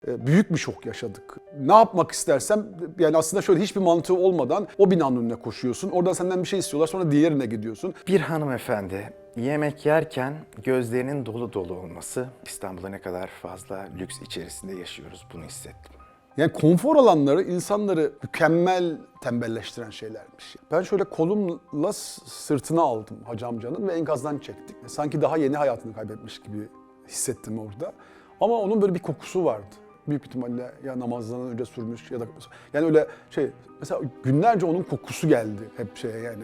Büyük bir şok yaşadık. Ne yapmak istersem yani aslında şöyle hiçbir mantığı olmadan o binanın önüne koşuyorsun. Oradan senden bir şey istiyorlar, sonra diğerine gidiyorsun. Bir hanımefendi yemek yerken gözlerinin dolu dolu olması, İstanbul'da ne kadar fazla lüks içerisinde yaşıyoruz bunu hissettim. Yani konfor alanları insanları mükemmel tembelleştiren şeylermiş. Ben şöyle kolumla sırtına aldım hacı amcanın ve enkazdan çektik. Sanki daha yeni hayatını kaybetmiş gibi hissettim orada. Ama onun böyle bir kokusu vardı. Büyük ihtimalle ya namazdan önce sürmüş ya da yani öyle mesela günlerce onun kokusu geldi hep yani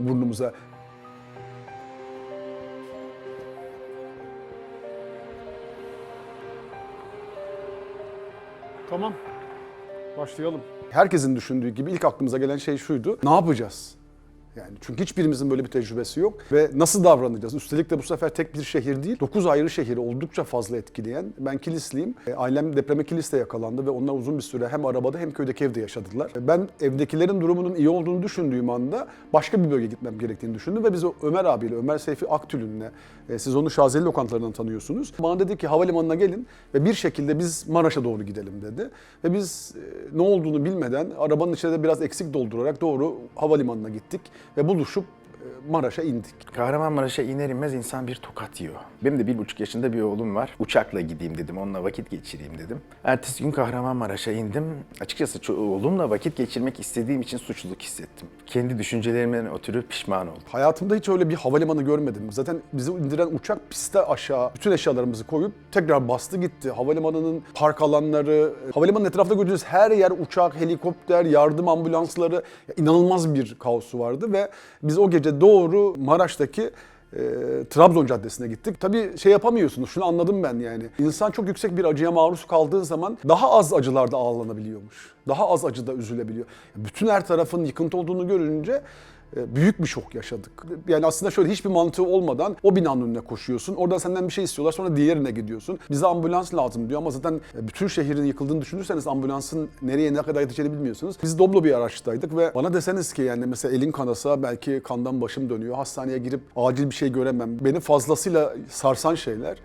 burnumuza. Tamam. Başlayalım. Herkesin düşündüğü gibi ilk aklımıza gelen şey şuydu. Ne yapacağız? Yani çünkü hiçbirimizin böyle bir tecrübesi yok ve nasıl davranacağız? Üstelik de bu sefer tek bir şehir değil, 9 ayrı şehri oldukça fazla etkileyen. Ben Kilisliyim. Ailem depreme Kilis'te yakalandı ve onlar uzun bir süre hem arabada hem köydeki evde yaşadılar. Ben evdekilerin durumunun iyi olduğunu düşündüğüm anda başka bir bölgeye gitmem gerektiğini düşündüm ve biz Ömer abiyle, Ömer Seyfi Aktülün'le, siz onu Şazeli lokantalarından tanıyorsunuz. Bana dedi ki havalimanına gelin ve bir şekilde biz Maraş'a doğru gidelim dedi. Ve biz ne olduğunu bilmeden arabanın içine de biraz eksik doldurarak doğru havalimanına gittik. Ve buluşup Maraş'a indik. Kahramanmaraş'a iner inmez insan bir tokat yiyor. Benim de 1,5 yaşında bir oğlum var. Uçakla gideyim dedim, onunla vakit geçireyim dedim. Ertesi gün Kahramanmaraş'a indim. Açıkçası oğlumla vakit geçirmek istediğim için suçluluk hissettim. Kendi düşüncelerimden ötürü pişman oldum. Hayatımda hiç öyle bir havalimanı görmedim. Zaten bizi indiren uçak piste aşağı bütün eşyalarımızı koyup tekrar bastı gitti. Havalimanının park alanları, havalimanının etrafında gördüğünüz her yer uçak, helikopter, yardım ambulansları, inanılmaz bir kaosu vardı ve biz o gece doğru Maraş'taki Trabzon Caddesi'ne gittik. Tabii yapamıyorsunuz, şunu anladım ben yani. İnsan çok yüksek bir acıya maruz kaldığı zaman daha az acılarda ağlanabiliyormuş. Daha az acıda üzülebiliyor. Bütün her tarafın yıkıntı olduğunu görünce büyük bir şok yaşadık. Yani aslında şöyle hiçbir mantığı olmadan o binanın önüne koşuyorsun. Oradan senden bir şey istiyorlar, sonra diğerine gidiyorsun. Bize ambulans lazım diyor ama zaten bütün şehrin yıkıldığını düşünürseniz ambulansın nereye ne kadar gideceğini bilmiyorsunuz. Biz Doblo bir araçtaydık ve bana deseniz ki yani mesela elin kanasa belki kandan başım dönüyor. Hastaneye girip acil bir şey göremem. Beni fazlasıyla sarsan şeyler.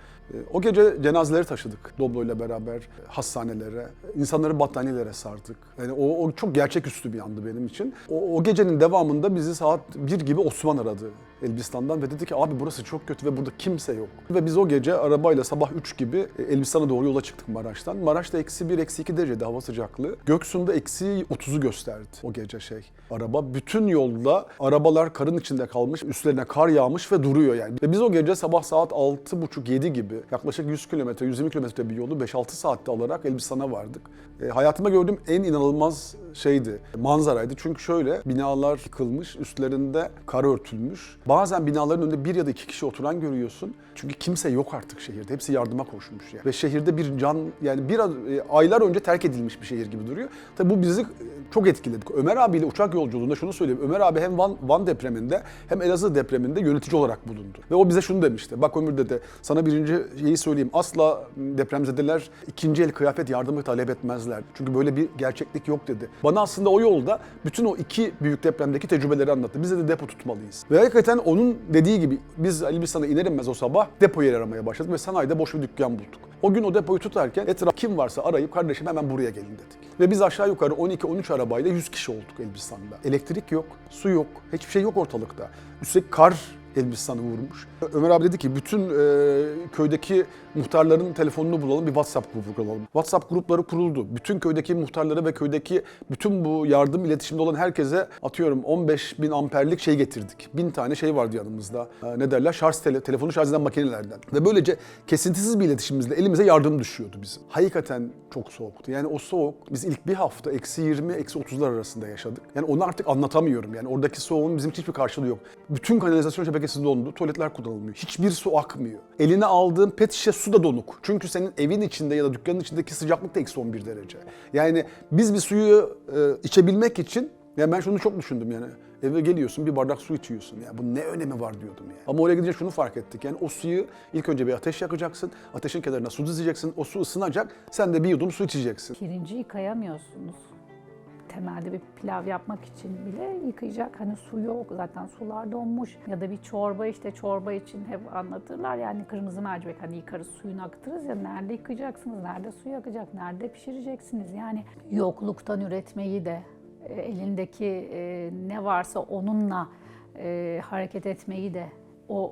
O gece cenazeleri taşıdık Doblo ile beraber hastanelere, insanları battaniyelere sardık. Yani o çok gerçeküstü bir andı benim için. O gecenin devamında bizi saat 1 gibi Osman aradı Elbistan'dan ve dedi ki abi burası çok kötü ve burada kimse yok. Ve biz o gece arabayla sabah 3 gibi Elbistan'a doğru yola çıktık Maraş'tan. Maraş'ta -1, -2 derecede hava sıcaklığı. Göksu'nda -30'u gösterdi o gece araba. Bütün yolda arabalar karın içinde kalmış, üstlerine kar yağmış ve duruyor yani. Ve biz o gece sabah saat 6.30-7 gibi yaklaşık 100 kilometre, 120 kilometre bir yolu 5-6 saatte alarak Elbistan'a vardık. Hayatımda gördüğüm en inanılmaz manzaraydı. Çünkü şöyle binalar yıkılmış, üstlerinde kar örtülmüş. Bazen binaların önünde 1 ya da 2 kişi oturan görüyorsun. Çünkü kimse yok artık şehirde. Hepsi yardıma koşmuş yani. Ve şehirde bir can yani aylar önce terk edilmiş bir şehir gibi duruyor. Tabii bu bizi çok etkiledi. Ömer abiyle uçak yolculuğunda şunu söyleyeyim. Ömer abi hem Van depreminde hem Elazığ depreminde yönetici olarak bulundu. Ve o bize şunu demişti. Bak Ömür dedi, sana birinci şeyi söyleyeyim. Asla depremzedeler ikinci el kıyafet yardımı talep etmezler. Çünkü böyle bir gerçeklik yok dedi. Bana aslında o yolda bütün o 2 büyük depremdeki tecrübeleri anlattı. Biz de depo tutmalıyız. Ve hakikaten onun dediği gibi biz Elbistan'a iner inmez o sabah depo yeri aramaya başladık ve sanayide boş bir dükkan bulduk. O gün o depoyu tutarken etraf kim varsa arayıp kardeşim hemen buraya gelin dedik. Ve biz aşağı yukarı 12-13 arabayla 100 kişi olduk Elbistan'da. Elektrik yok, su yok, hiçbir şey yok ortalıkta. Üstelik kar Elbistan'ı vurmuş. Ömer abi dedi ki bütün köydeki muhtarların telefonunu bulalım, bir WhatsApp grubu kuralım. WhatsApp grupları kuruldu. Bütün köydeki muhtarlara ve köydeki bütün bu yardım iletişimde olan herkese atıyorum 15.000 amperlik getirdik. 1000 tane vardı yanımızda. Telefonu şarj eden makinelerden. Ve böylece kesintisiz bir iletişimimizle elimize yardım düşüyordu bizim. Hakikaten çok soğuktu. Yani o soğuk biz ilk bir hafta -20, -30'lar arasında yaşadık. Yani onu artık anlatamıyorum. Yani oradaki soğuğun bizim hiçbir karşılığı yok. Bütün kanalizasyon şebekesi dondu, tuvaletler kullanılmıyor. Hiçbir su akmıyor. Eline aldığın pet şişe su da donuk. Çünkü senin evin içinde ya da dükkanın içindeki sıcaklık da -11 derece. Yani biz bir suyu içebilmek için, yani ben şunu çok düşündüm yani. Eve geliyorsun, bir bardak su içiyorsun. Ya bu ne önemi var diyordum yani. Ama oraya gidince şunu fark ettik. Yani o suyu ilk önce bir ateş yakacaksın. Ateşin kenarına su dizeceksin. O su ısınacak. Sen de bir yudum su içeceksin. Pirinci yıkayamıyorsunuz. temelde bir pilav yapmak için bile yıkayacak hani su yok, zaten sular donmuş. Ya da bir çorba, işte çorba için hep anlatırlar yani kırmızı mercimek hani yıkarız suyunu akıtırız ya, nerede yıkayacaksınız, nerede su yakacak, nerede pişireceksiniz? Yani yokluktan üretmeyi de elindeki ne varsa onunla hareket etmeyi de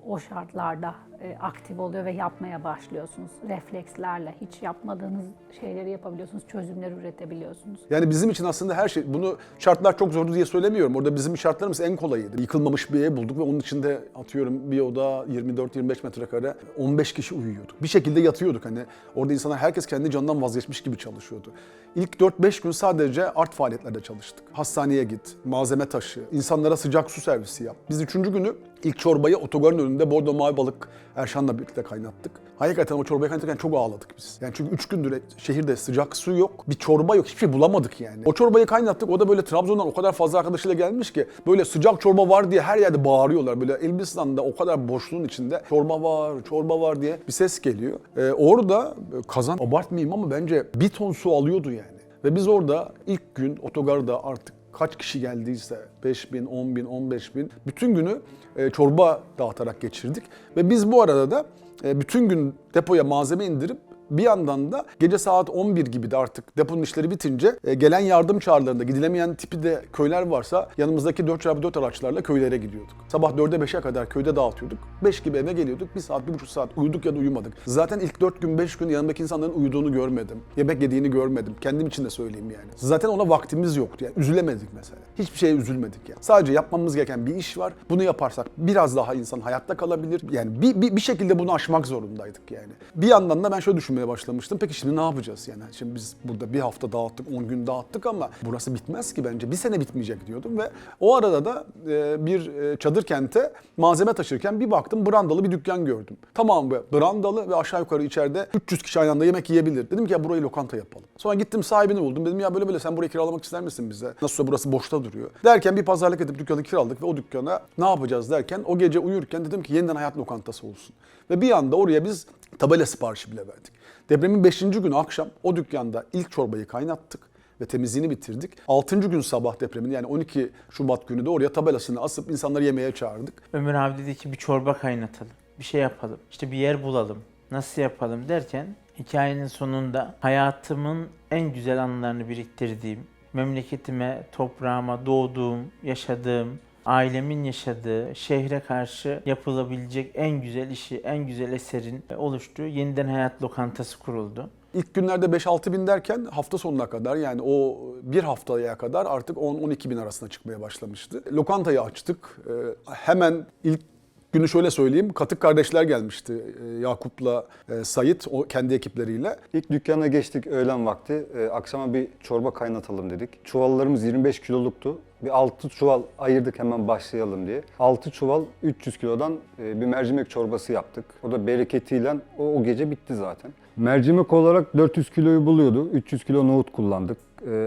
o şartlarda aktif oluyor ve yapmaya başlıyorsunuz. Reflekslerle hiç yapmadığınız şeyleri yapabiliyorsunuz, çözümler üretebiliyorsunuz. Yani bizim için aslında her şey, bunu şartlar çok zordu diye söylemiyorum. Orada bizim şartlarımız en kolayıydı. Yıkılmamış bir ev bulduk ve onun içinde atıyorum bir oda 24-25 metrekare, 15 kişi uyuyorduk. Bir şekilde yatıyorduk hani. Orada insanlar herkes kendi canından vazgeçmiş gibi çalışıyordu. İlk 4-5 gün sadece art faaliyetlerde çalıştık. Hastaneye git, malzeme taşı, insanlara sıcak su servisi yap. Biz 3. günü ilk çorbayı otogarın önünde bordo mavi balık Erşan'la birlikte kaynattık. Hakikaten o çorbayı kaynatırken çok ağladık biz. Yani çünkü 3 gündür şehirde sıcak su yok, bir çorba yok, hiçbir şey bulamadık yani. O çorbayı kaynattık, o da böyle Trabzon'dan o kadar fazla arkadaşıyla gelmiş ki böyle sıcak çorba var diye her yerde bağırıyorlar. Böyle Elbistan'da o kadar boşluğun içinde çorba var diye bir ses geliyor. Orada kazan, abartmayayım ama bence 1 ton su alıyordu yani. Ve biz orada ilk gün otogarda artık kaç kişi geldiyse 5.000, 10.000, 15.000 bütün günü çorba dağıtarak geçirdik. Ve biz bu arada da bütün gün depoya malzeme indirip bir yandan da gece saat 11 gibi de artık deponun işleri bitince gelen yardım çağrılarında gidilemeyen tipi de köyler varsa yanımızdaki 4x4 araçlarla köylere gidiyorduk. Sabah 4'e 5'e kadar köyde dağıtıyorduk. 5 gibi eve geliyorduk. 1 saat, 1,5 saat uyuduk ya da uyumadık. Zaten ilk 4 gün 5 gün yanımdaki insanların uyuduğunu görmedim. Yemek yediğini görmedim. Kendim için de söyleyeyim yani. Zaten ona vaktimiz yoktu yani. Üzülemedik mesela. Hiçbir şeye üzülmedik yani. Sadece yapmamız gereken bir iş var. Bunu yaparsak biraz daha insan hayatta kalabilir. Yani bir şekilde bunu aşmak zorundaydık yani. Bir yandan da ben şöyle düşünmeye başlamıştım. Peki şimdi ne yapacağız yani? Şimdi biz burada bir hafta dağıttık, 10 gün dağıttık ama burası bitmez ki bence. Bir sene bitmeyecek diyordum ve o arada da bir çadır kente malzeme taşırken bir baktım brandalı bir dükkan gördüm. Tamam be, brandalı ve aşağı yukarı içeride 300 kişi aynı anda yemek yiyebilir. Dedim ki ya burayı lokanta yapalım. Sonra gittim sahibini buldum. Dedim ya böyle sen burayı kiralamak ister misin bize? Nasılsa burası boşta duruyor. Derken bir pazarlık edip dükkanı kiraladık ve o dükkana ne yapacağız derken o gece uyurken dedim ki yeniden hayat lokantası olsun. Ve bir anda oraya biz tabela siparişi bile verdik. Depremin 5. günü akşam o dükkanda ilk çorbayı kaynattık ve temizliğini bitirdik. 6. gün sabah depremin yani 12 Şubat günü de oraya tabelasını asıp insanları yemeğe çağırdık. Ömür abi dedi ki bir çorba kaynatalım, bir şey yapalım, işte bir yer bulalım, nasıl yapalım derken hikayenin sonunda hayatımın en güzel anılarını biriktirdiğim, memleketime, toprağıma doğduğum, yaşadığım, ailemin yaşadığı şehre karşı yapılabilecek en güzel işi, en güzel eserin oluştuğu Yeniden Hayat Lokantası kuruldu. İlk günlerde 5-6 bin derken hafta sonuna kadar yani o bir haftaya kadar artık 10-12 bin arasına çıkmaya başlamıştı. Lokantayı açtık. Hemen ilk günü şöyle söyleyeyim, Katık kardeşler gelmişti Yakup'la Sait o kendi ekipleriyle. İlk dükkana geçtik öğlen vakti. Akşama bir çorba kaynatalım dedik. Çuvallarımız 25 kiloluktu. Bir 6 çuval ayırdık hemen başlayalım diye. 6 çuval 300 kilodan bir mercimek çorbası yaptık. O da bereketiyle o gece bitti zaten. Mercimek olarak 400 kiloyu buluyordu. 300 kilo nohut kullandık.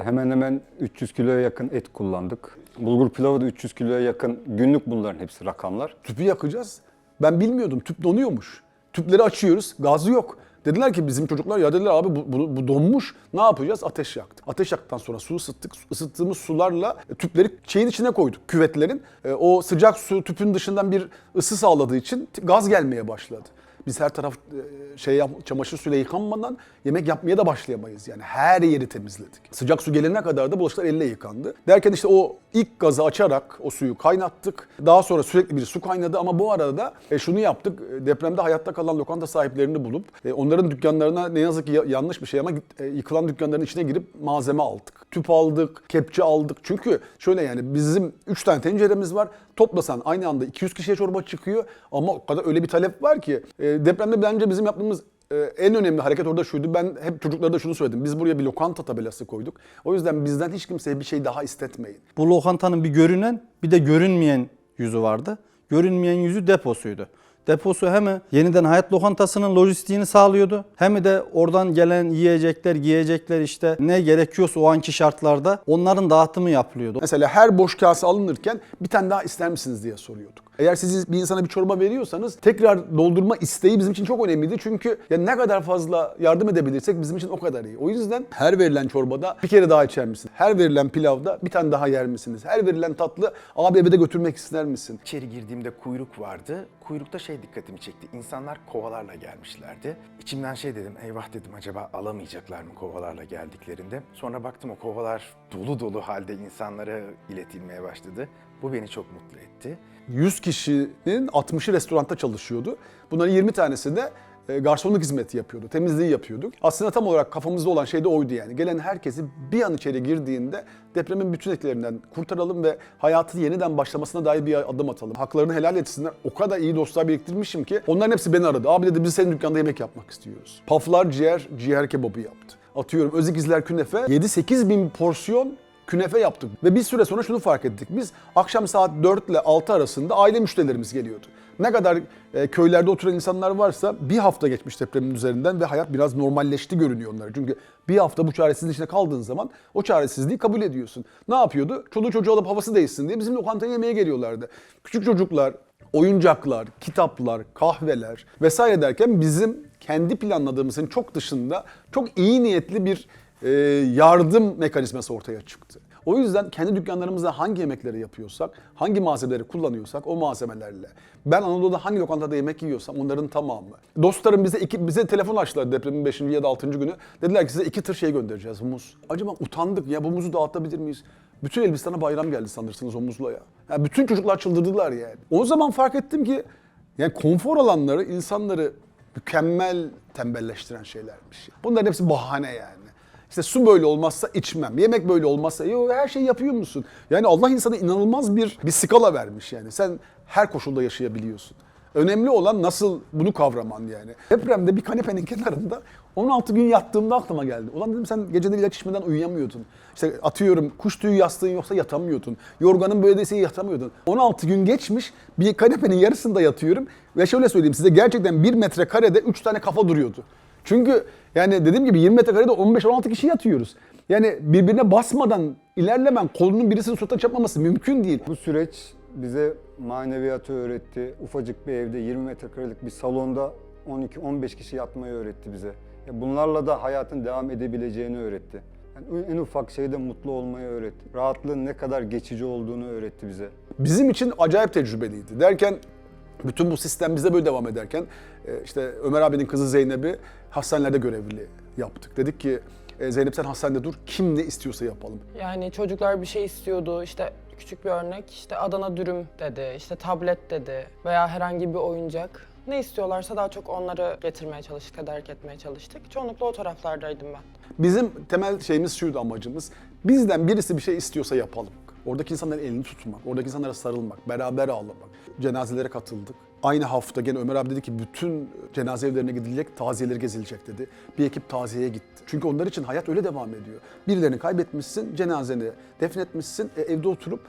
Hemen hemen 300 kiloya yakın et kullandık. Bulgur pilavı da 300 kiloya yakın. Günlük bunların hepsi rakamlar. Tüpü yakacağız. Ben bilmiyordum tüp donuyormuş. Tüpleri açıyoruz, gazı yok. Dediler ki bizim çocuklar ya dediler abi bu donmuş. Ne yapacağız? Ateş yaktık. Ateş yaktıktan sonra su ısıttık. Isıttığımız sularla tüpleri şeyin içine koyduk, küvetlerin. O sıcak su tüpün dışından bir ısı sağladığı için gaz gelmeye başladı. Biz her taraf çamaşır suyla yıkanmadan yemek yapmaya da başlayamayız. Yani her yeri temizledik. Sıcak su gelene kadar da bulaşıklar elle yıkandı. Derken işte o ilk gazı açarak o suyu kaynattık. Daha sonra sürekli bir su kaynadı ama bu arada da şunu yaptık. Depremde hayatta kalan lokanta sahiplerini bulup onların dükkanlarına ne yazık ki yanlış bir şey ama yıkılan dükkanların içine girip malzeme aldık. Tüp aldık, kepçe aldık. Çünkü şöyle yani bizim 3 tane tenceremiz var. Toplasan aynı anda 200 kişiye çorba çıkıyor ama o kadar öyle bir talep var ki depremde bence bizim yaptığımız en önemli hareket orada şuydu. Ben hep çocuklara da şunu söyledim. Biz buraya bir lokanta tabelası koyduk. O yüzden bizden hiç kimseye bir şey daha istetmeyin. Bu lokantanın bir görünen bir de görünmeyen yüzü vardı. Görünmeyen yüzü deposuydu. Deposu hem Yeniden Hayat Lokantası'nın lojistiğini sağlıyordu. Hem de oradan gelen yiyecekler, giyecekler işte ne gerekiyorsa o anki şartlarda onların dağıtımı yapılıyordu. Mesela her boş kase alınırken bir tane daha ister misiniz diye soruyorduk. Eğer siz bir insana bir çorba veriyorsanız tekrar doldurma isteği bizim için çok önemliydi. Çünkü ya ne kadar fazla yardım edebilirsek bizim için o kadar iyi. O yüzden her verilen çorbada bir kere daha içer misin? Her verilen pilavda bir tane daha yer misiniz? Her verilen tatlı abi eve de götürmek ister misin? İçeri girdiğimde kuyruk vardı. Kuyrukta dikkatimi çekti. İnsanlar kovalarla gelmişlerdi. İçimden dedim, eyvah dedim, acaba alamayacaklar mı kovalarla geldiklerinde? Sonra baktım o kovalar dolu dolu halde insanlara iletilmeye başladı. Bu beni çok mutlu etti. 100 kişinin 60'ı restoranda çalışıyordu. Bunların 20 tanesi de garsonluk hizmeti yapıyordu, temizliği yapıyorduk. Aslında tam olarak kafamızda olan şey de oydu yani. Gelen herkesi bir an içeri girdiğinde depremin bütün etkilerinden kurtaralım ve hayatı yeniden başlamasına dair bir adım atalım. Haklarını helal etsinler. O kadar iyi dostlar biriktirmişim ki onların hepsi beni aradı. Abi dedi biz senin dükkanda yemek yapmak istiyoruz. Paflar ciğer kebabı yaptı. Atıyorum Özikizler künefe 7-8 bin porsiyon künefe yaptık. Ve bir süre sonra şunu fark ettik. Biz akşam saat 4 ile 6 arasında aile müşterilerimiz geliyordu. Ne kadar köylerde oturan insanlar varsa bir hafta geçmiş depremin üzerinden ve hayat biraz normalleşti görünüyor onlara. Çünkü bir hafta bu çaresizliğin içinde kaldığın zaman o çaresizliği kabul ediyorsun. Ne yapıyordu? Çoluğu çocuğu alıp havası değişsin diye bizim lokantaya yemeğe geliyorlardı. Küçük çocuklar, oyuncaklar, kitaplar, kahveler vesaire derken bizim kendi planladığımızın çok dışında çok iyi niyetli bir yardım mekanizması ortaya çıktı. O yüzden kendi dükkanlarımızda hangi yemekleri yapıyorsak, hangi malzemeleri kullanıyorsak o malzemelerle. Ben Anadolu'da hangi lokantada yemek yiyorsam onların tamamı. Dostlarım bize telefon açtılar depremin 5. ya da 6. günü. Dediler ki size 2 tır göndereceğiz, muz. Acaba utandık ya, bu muzu dağıtabilir miyiz? Bütün Elbistan'a bayram geldi sanırsınız o muzla ya. Yani bütün çocuklar çıldırdılar yani. O zaman fark ettim ki yani konfor alanları insanları mükemmel tembelleştiren şeylermiş. Bunların hepsi bahane yani. İşte su böyle olmazsa içmem, yemek böyle olmazsa her şeyi yapıyor musun? Yani Allah insana inanılmaz bir skala vermiş yani. Sen her koşulda yaşayabiliyorsun. Önemli olan nasıl bunu kavraman yani. Depremde bir kanepenin kenarında 16 gün yattığımda aklıma geldi. Ulan dedim sen geceleri ilaç içmeden uyuyamıyordun. İşte atıyorum kuş tüyü yastığın yoksa yatamıyordun. Yorganın böyle değilse yatamıyordun. 16 gün geçmiş bir kanepenin yarısında yatıyorum. Ve şöyle söyleyeyim size gerçekten 1 metrekarede 3 tane kafa duruyordu. Çünkü yani dediğim gibi 20 metrekarede 15-16 kişi yatıyoruz. Yani birbirine basmadan ilerlemen, kolunun birisinin suratına çarpmaması mümkün değil. Bu süreç bize maneviyatı öğretti. Ufacık bir evde 20 metrekarelik bir salonda 12-15 kişi yatmayı öğretti bize. Bunlarla da hayatın devam edebileceğini öğretti. Yani en ufak şeyde mutlu olmayı öğretti. Rahatlığın ne kadar geçici olduğunu öğretti bize. Bizim için acayip tecrübeliydi. Derken bütün bu sistem bize böyle devam ederken işte Ömer abinin kızı Zeynep'i hastanelerde görevli yaptık. Dedik ki Zeynep sen hastanede dur, kim ne istiyorsa yapalım. Yani çocuklar bir şey istiyordu, işte küçük bir örnek, işte Adana dürüm dedi, işte tablet dedi veya herhangi bir oyuncak. Ne istiyorlarsa daha çok onları getirmeye çalıştık, tedarik etmeye çalıştık. Çoğunlukla o taraflardaydım ben. Bizim temel şeyimiz şuydu, amacımız. Bizden birisi bir şey istiyorsa yapalım. Oradaki insanların elini tutmak, oradaki insanlara sarılmak, beraber ağlamak. Cenazelere katıldık. Aynı hafta gene Ömer abi dedi ki bütün cenaze evlerine gidilecek, taziyeleri gezilecek dedi. Bir ekip taziyeye gitti. Çünkü onlar için hayat öyle devam ediyor. Birilerini kaybetmişsin, cenazeni defnetmişsin, evde oturup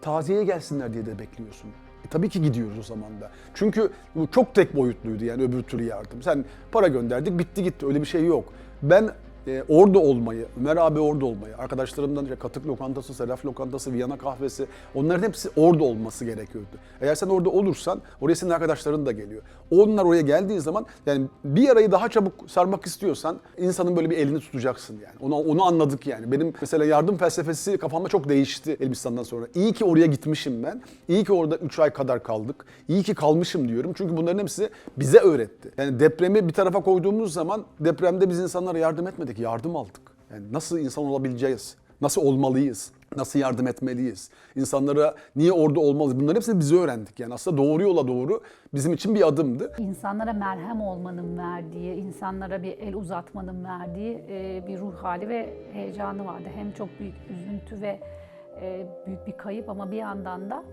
taziyeye gelsinler diye de bekliyorsun. Tabii ki gidiyoruz o zaman da. Çünkü bu çok tek boyutluydu yani öbür türlü yardım. Sen para gönderdik, bitti gitti, öyle bir şey yok. Ben orada olmayı, Ömer abi orada olmayı, arkadaşlarımdan Katık Lokantası, Seraf Lokantası, Viyana Kahvesi, onların hepsi orada olması gerekiyordu. Eğer sen orada olursan, oraya senin arkadaşların da geliyor. Onlar oraya geldiği zaman, yani bir yarayı daha çabuk sarmak istiyorsan, insanın böyle bir elini tutacaksın yani. Onu anladık yani. Benim mesela yardım felsefesi kafamda çok değişti Elbistan'dan sonra. İyi ki oraya gitmişim ben. İyi ki orada 3 ay kadar kaldık. İyi ki kalmışım diyorum. Çünkü bunların hepsi bize öğretti. Yani depremi bir tarafa koyduğumuz zaman, depremde biz insanlara yardım etmedik. Yardım aldık. Yani nasıl insan olabileceğiz? Nasıl olmalıyız? Nasıl yardım etmeliyiz? İnsanlara niye orada olmalıyız? Bunların hepsini bize öğrendik. Yani aslında doğru yola doğru bizim için bir adımdı. İnsanlara merhem olmanın verdiği, insanlara bir el uzatmanın verdiği bir ruh hali ve heyecanı vardı. Hem çok büyük üzüntü ve büyük bir kayıp ama bir yandan da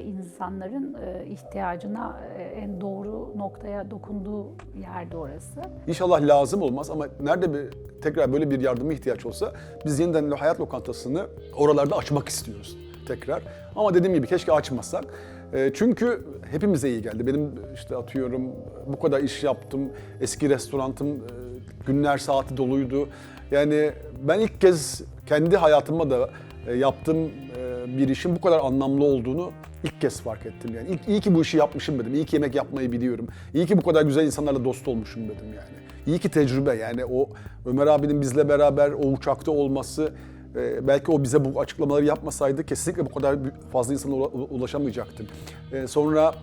insanların ihtiyacına en doğru noktaya dokunduğu yerdi orası. İnşallah lazım olmaz ama nerede tekrar böyle bir yardıma ihtiyaç olsa biz yeniden hayat lokantasını oralarda açmak istiyoruz tekrar. Ama dediğim gibi keşke açmasak. Çünkü hepimize iyi geldi. Benim işte atıyorum bu kadar iş yaptım, eski restoranım günler saati doluydu. Yani ben ilk kez kendi hayatıma da yaptığım bir işin bu kadar anlamlı olduğunu ilk kez fark ettim yani. İyi ki bu işi yapmışım dedim. İyi ki yemek yapmayı biliyorum. İyi ki bu kadar güzel insanlarla dost olmuşum dedim yani. İyi ki tecrübe yani o Ömer abinin bizle beraber o uçakta olması, belki o bize bu açıklamaları yapmasaydı kesinlikle bu kadar fazla insana ulaşamayacaktık. Sonra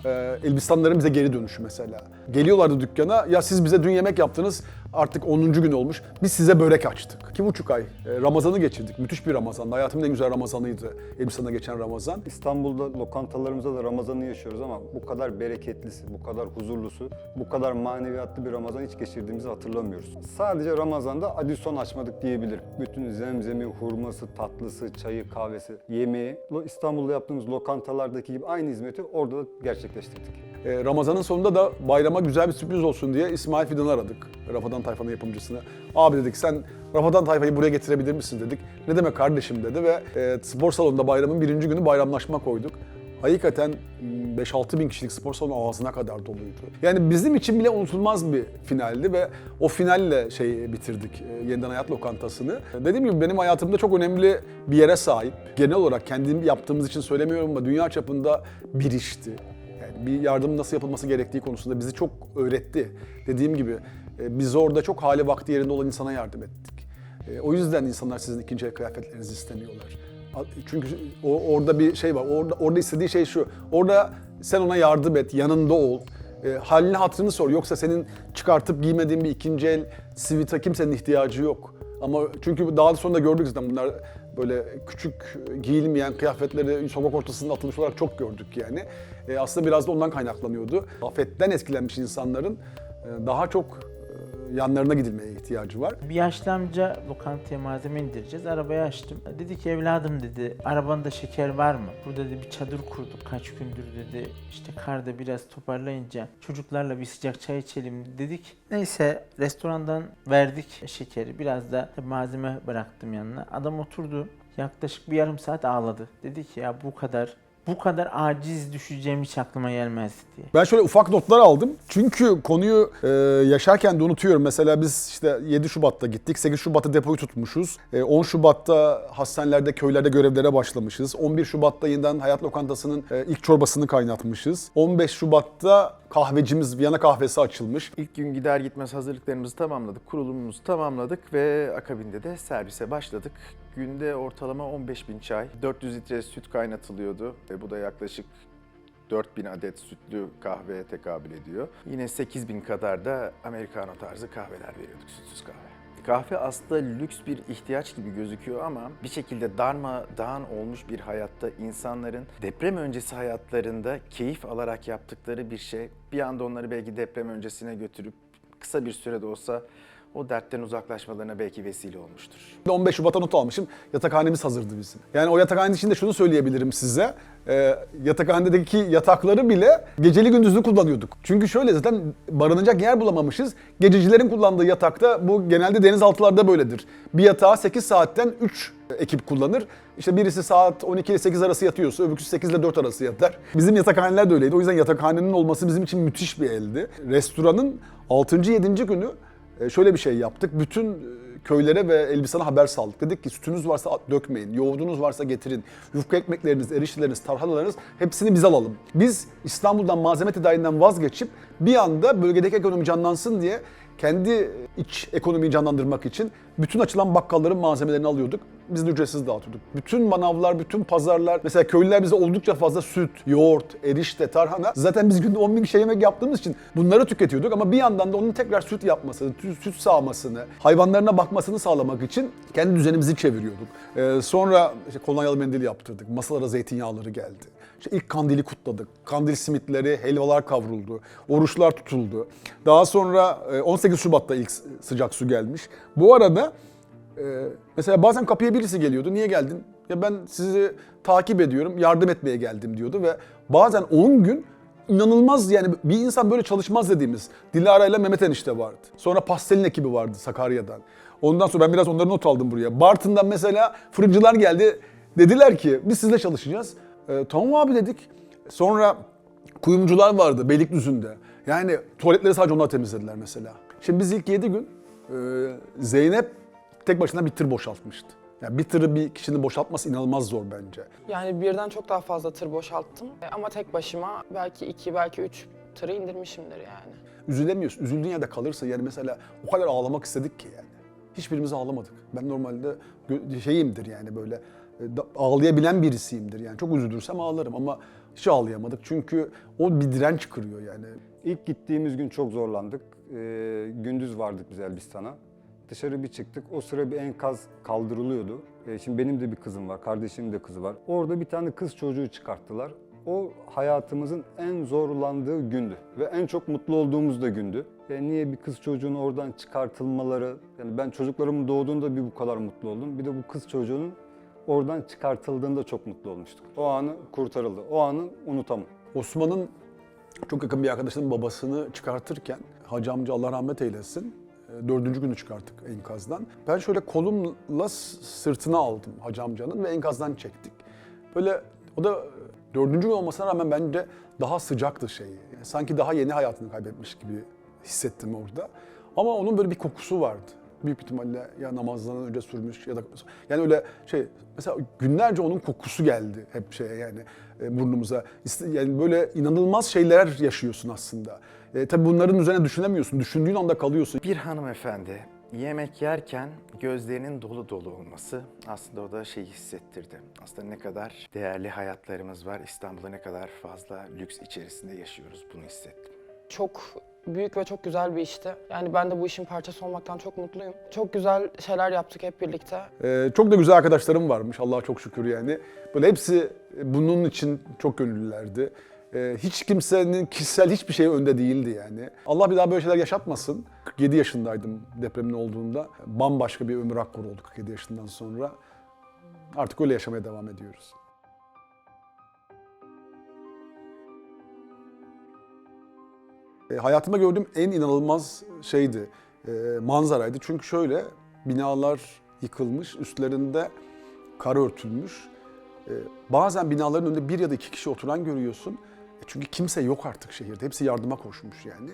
Elbistanların bize geri dönüşü mesela. Geliyorlardı dükkana, ya siz bize dün yemek yaptınız, artık 10. gün olmuş, biz size börek açtık. 2,5 ay Ramazan'ı geçirdik, müthiş bir Ramazan'dı. Hayatımın en güzel Ramazan'ıydı Elbistan'da geçen Ramazan. İstanbul'da lokantalarımızda da Ramazan'ı yaşıyoruz ama bu kadar bereketlisi, bu kadar huzurlusu, bu kadar maneviyatlı bir Ramazan hiç geçirdiğimizi hatırlamıyoruz. Sadece Ramazan'da adisyon açmadık diyebilirim. Bütün zemzemi, hurması, tatlısı, çayı, kahvesi, yemeği İstanbul'da yaptığımız lokantalardaki gibi aynı hizmeti orada da gerçekleştirdik. Ramazan'ın sonunda da bayrama güzel bir sürpriz olsun diye İsmail Fidan'ı aradık. Rafadan Tayfa'nın yapımcısını. Abi dedik, sen Rafadan Tayfa'yı buraya getirebilir misin dedik. Ne demek kardeşim dedi ve spor salonunda bayramın 1. günü bayramlaşma koyduk. Hakikaten 5-6 bin kişilik spor salonu ağzına kadar doluydu. Yani bizim için bile unutulmaz bir finaldi ve o finalle bitirdik Yeniden Hayat Lokantası'nı. Dediğim gibi benim hayatımda çok önemli bir yere sahip. Genel olarak kendim yaptığımız için söylemiyorum ama dünya çapında bir işti. Yani bir yardım nasıl yapılması gerektiği konusunda bizi çok öğretti. Dediğim gibi biz orada çok hali vakti yerinde olan insana yardım ettik. O yüzden insanlar sizin ikinci el kıyafetlerinizi istemiyorlar. Çünkü orada bir şey var. Orada istediği şey şu. Orada sen ona yardım et, yanında ol. Halini hatırını sor. Yoksa senin çıkartıp giymediğin bir ikinci el sivita kimsenin ihtiyacı yok. Ama çünkü daha sonra gördük zaten bunlar böyle küçük giyilmeyen kıyafetleri sokak ortasında atılmış olarak çok gördük yani. Aslında biraz da ondan kaynaklanıyordu. Afetten etkilenmiş insanların daha çok yanlarına gidilmeye ihtiyacı var. Bir yaşlı amca lokantaya malzeme indireceğiz. Arabayı açtım. Dedi ki evladım dedi, arabanda şeker var mı? Burada dedi bir çadır kurduk kaç gündür dedi. İşte karda biraz toparlayınca çocuklarla bir sıcak çay içelim dedik. Neyse restorandan verdik şekeri. Biraz da malzeme bıraktım yanına. Adam oturdu. Yaklaşık bir yarım saat ağladı. Dedi ki ya bu kadar aciz düşeceğim hiç aklıma gelmezdi diye. Ben şöyle ufak notlar aldım. Çünkü konuyu yaşarken de unutuyorum. Mesela biz işte 7 Şubat'ta gittik. 8 Şubat'ta depoyu tutmuşuz. 10 Şubat'ta hastanelerde, köylerde görevlere başlamışız. 11 Şubat'ta Yeniden Hayat Lokantası'nın ilk çorbasını kaynatmışız. 15 Şubat'ta kahvecimiz Viyana kahvesi açılmış. İlk gün gider gitmez hazırlıklarımızı tamamladık, kurulumumuzu tamamladık ve akabinde de servise başladık. Günde ortalama 15.000 çay, 400 litre süt kaynatılıyordu. Bu da yaklaşık 4.000 adet sütlü kahveye tekabül ediyor. Yine 8.000 kadar da Americano tarzı kahveler veriyorduk, sütsüz kahve. Kahve aslında lüks bir ihtiyaç gibi gözüküyor ama bir şekilde darmadağın olmuş bir hayatta insanların deprem öncesi hayatlarında keyif alarak yaptıkları bir şey bir anda onları belki deprem öncesine götürüp kısa bir sürede olsa o dertten uzaklaşmalarına belki vesile olmuştur. 15 Şubat'a not almışım. Yatakhanemiz hazırdı bizim. Yani o yatakhanenin içinde şunu söyleyebilirim size. Yatakhanedeki yatakları bile geceli gündüzlü kullanıyorduk. Çünkü şöyle zaten barınacak yer bulamamışız. Gececilerin kullandığı yatakta bu genelde denizaltılarda böyledir. Bir yatağı 8 saatten 3 ekip kullanır. İşte birisi saat 12 ile 8 arası yatıyorsa öbürküsü 8 ile 4 arası yatar. Bizim yatakhaneler de öyleydi. O yüzden yatakhanenin olması bizim için müthiş bir eldi. Restoranın 6. 7. günü şöyle bir şey yaptık. Bütün köylere ve Elbistan'a haber saldık. Dedik ki sütünüz varsa dökmeyin, yoğurdunuz varsa getirin, yufka ekmekleriniz, erişteleriniz, tarhanalarınız hepsini biz alalım. Biz İstanbul'dan malzeme tedariğinden vazgeçip bir anda bölgedeki ekonomi canlansın diye kendi iç ekonomiyi canlandırmak için bütün açılan bakkalların malzemelerini alıyorduk. Biz de ücretsiz dağıtıyorduk. Bütün manavlar, bütün pazarlar, mesela köylüler bize oldukça fazla süt, yoğurt, erişte, tarhana. Zaten biz günde 10.000 kişiye yemek yaptığımız için bunları tüketiyorduk ama bir yandan da onun tekrar süt yapmasını, süt sağmasını, hayvanlarına bakmasını sağlamak için kendi düzenimizi çeviriyorduk. Sonra işte kolonyalı mendil yaptırdık, masalara zeytinyağları geldi. İşte ilk kandili kutladık. Kandil simitleri, helvalar kavruldu, oruçlar tutuldu. Daha sonra 18 Şubat'ta ilk sıcak su gelmiş. Bu arada mesela bazen kapıya birisi geliyordu. Niye geldin? Ya ben sizi takip ediyorum, yardım etmeye geldim diyordu ve bazen 10 gün inanılmaz yani bir insan böyle çalışmaz dediğimiz Dilara ile Mehmet enişte vardı. Sonra Pastel'in ekibi vardı Sakarya'dan. Ondan sonra ben biraz onları not aldım buraya. Bartın'dan mesela fırıncılar geldi. Dediler ki biz sizle çalışacağız. Tamam abi dedik. Sonra kuyumcular vardı Beylikdüzü'nde. Yani tuvaletleri sadece onlar temizlediler mesela. Şimdi biz ilk 7 gün Zeynep tek başına bir tır boşaltmıştı. Yani bir tırı bir kişinin boşaltması inanılmaz zor bence. Yani birden çok daha fazla tır boşalttım. Ama tek başıma belki 2, belki 3 tırı indirmişimdir yani. Üzülemiyorsun. Üzüldüğün yerde kalırsa yani mesela o kadar ağlamak istedik ki yani. Hiçbirimiz ağlamadık. Ben normalde şeyimdir yani böyle ağlayabilen birisiyimdir yani. Çok üzülürsem ağlarım ama hiç ağlayamadık. Çünkü o bir direnç kırıyor yani. İlk gittiğimiz gün çok zorlandık. Gündüz vardık biz Elbistan'a. Dışarı bir çıktık. O sıra bir enkaz kaldırılıyordu. Şimdi benim de bir kızım var, kardeşimin de kızı var. Orada bir tane kız çocuğu çıkarttılar. O hayatımızın en zorlandığı gündü ve en çok mutlu olduğumuz da gündü. Niye bir kız çocuğunun oradan çıkartılmaları, yani ben çocuklarımın doğduğunda bir bu kadar mutlu oldum. Bir de bu kız çocuğunun oradan çıkartıldığında çok mutlu olmuştuk. O anı kurtarıldı. O anı unutamam. Osman'ın çok yakın bir arkadaşının babasını çıkartırken Hacı amca Allah rahmet eylesin 4. günü çıkarttık enkazdan. Ben şöyle kolumla sırtına aldım Hacı amcanın ve enkazdan çektik. Böyle o da 4. gün olmasına rağmen bence daha sıcaktı şey. Yani sanki daha yeni hayatını kaybetmiş gibi hissettim orada. Ama onun böyle bir kokusu vardı. Büyük ihtimalle ya namazdan önce sürmüş ya da yani öyle şey mesela günlerce onun kokusu geldi hep şeye yani burnumuza. Yani böyle inanılmaz şeyler yaşıyorsun aslında. Tabii bunların üzerine düşünemiyorsun. Düşündüğün anda kalıyorsun. Bir hanımefendi yemek yerken gözlerinin dolu dolu olması aslında o da şeyi hissettirdi. Aslında ne kadar değerli hayatlarımız var, İstanbul'da ne kadar fazla lüks içerisinde yaşıyoruz, bunu hissettim. Çok büyük ve çok güzel bir işti. Yani ben de bu işin parçası olmaktan çok mutluyum. Çok güzel şeyler yaptık hep birlikte. Çok da güzel arkadaşlarım varmış Allah'a çok şükür yani. Böyle hepsi bunun için çok gönüllülerdi. Hiç kimsenin kişisel hiçbir şey önde değildi yani. Allah bir daha böyle şeyler yaşatmasın. 47 yaşındaydım depremin olduğunda. Bambaşka bir ömür akkor oldu 47 yaşından sonra. Artık öyle yaşamaya devam ediyoruz. Hayatımda gördüğüm en inanılmaz şeydi, manzaraydı. Çünkü şöyle, binalar yıkılmış, üstlerinde kar örtülmüş. Bazen binaların önünde bir ya da iki kişi oturan görüyorsun. Çünkü kimse yok artık şehirde. Hepsi yardıma koşmuş yani.